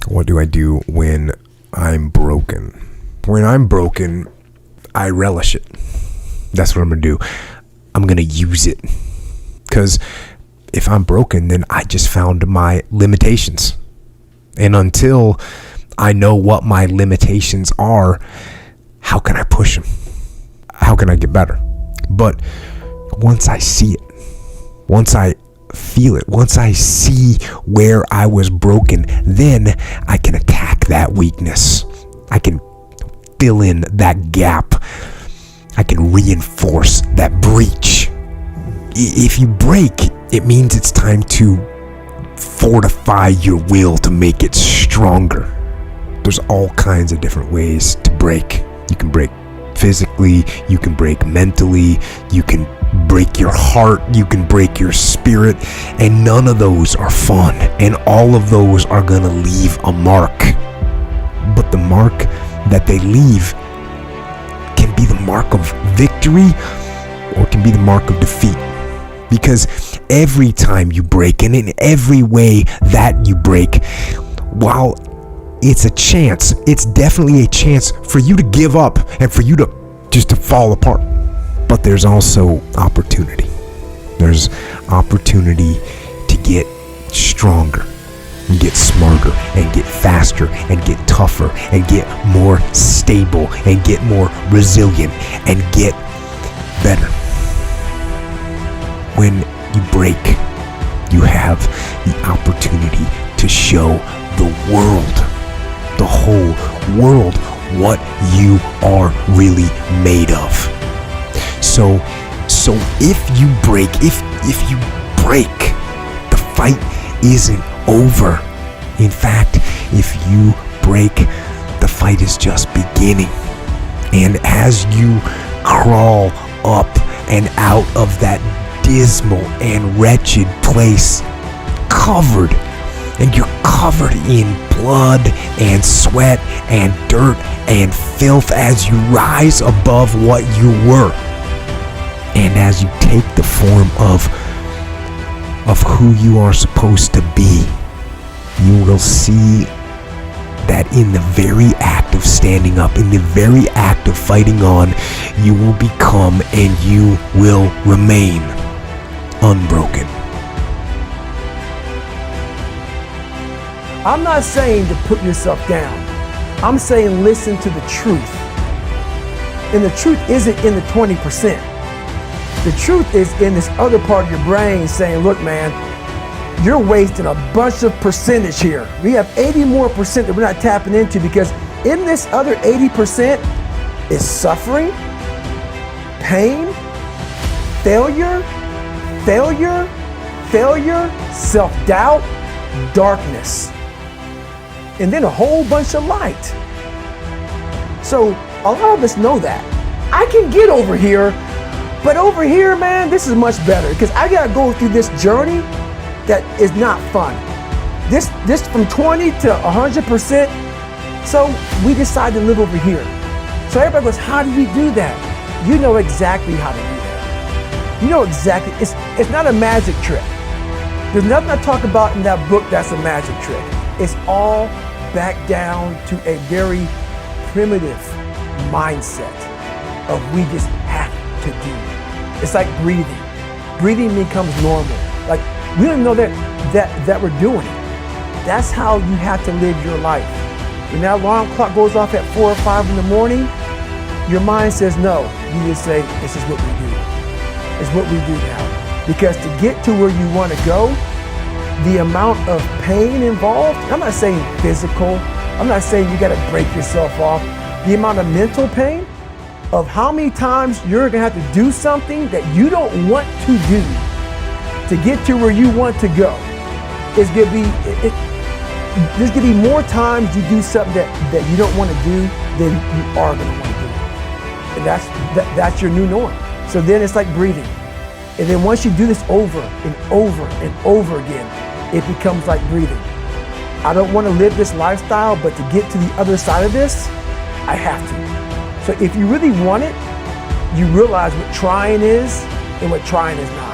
What do I do when I'm broken? When I'm broken, I relish it. That's what I'm going to do. I'm going to use it. Because if I'm broken, then I just found my limitations. And until I know what my limitations are, how can I push them? How can I get better? But once I see it, once I feel it, once I see where I was broken, then I can attack that weakness. I can fill in that gap. I can reinforce that breach. If you break, it means it's time to fortify your will to make it stronger. There's all kinds of different ways to break. You can break physically, you can break mentally, you can break your heart, you can break your spirit, and none of those are fun, and all of those are gonna leave a mark. But the mark that they leave can be the mark of victory or it can be the mark of defeat. Because every time you break, and in every way that you break, while it's a chance, it's definitely a chance for you to give up and for you to just to fall apart. But there's also opportunity. There's opportunity to get stronger and get smarter and get faster and get tougher and get more stable and get more resilient and get better. When you break, you have the opportunity to show the world, the whole world, what you are really made of. So if you break, the fight isn't over. In fact, if you break, the fight is just beginning. And as you crawl up and out of that dismal and wretched place, you're covered in blood and sweat and dirt and filth as you rise above what you were. And as you take the form of who you are supposed to be, you will see that in the very act of standing up, in the very act of fighting on, you will become and you will remain unbroken. I'm not saying to put yourself down. I'm saying listen to the truth. And the truth isn't in the 20%. The truth is in this other part of your brain saying, look, man, you're wasting a bunch of percentage here. We have 80 more percent that we're not tapping into, because in this other 80% is suffering, pain, failure, self-doubt, darkness, and then a whole bunch of light. So a lot of us know that. I can get over here, but over here, man, this is much better, because I gotta go through this journey that is not fun. This from 20 to 100%. So we decide to live over here. So everybody goes, how do you do that? You know exactly how to do that. You know exactly, it's not a magic trick. There's nothing I talk about in that book that's a magic trick. It's all back down to a very primitive mindset of we just have to do. It's like breathing. Breathing becomes normal. Like we don't know that we're doing it. That's how you have to live your life. When that alarm clock goes off at 4 or 5 in the morning, your mind says no. You just say, this is what we do. It's what we do now. Because to get to where you want to go, the amount of pain involved, I'm not saying physical, I'm not saying you got to break yourself off. The amount of mental pain of how many times you're going to have to do something that you don't want to do to get to where you want to go is going to be, there's going to be more times you do something that you don't want to do than you are going to want to do. And that's your new norm. So then it's like breathing. And then once you do this over and over and over again, it becomes like breathing. I don't want to live this lifestyle, but to get to the other side of this, I have to. So if you really want it, you realize what trying is and what trying is not.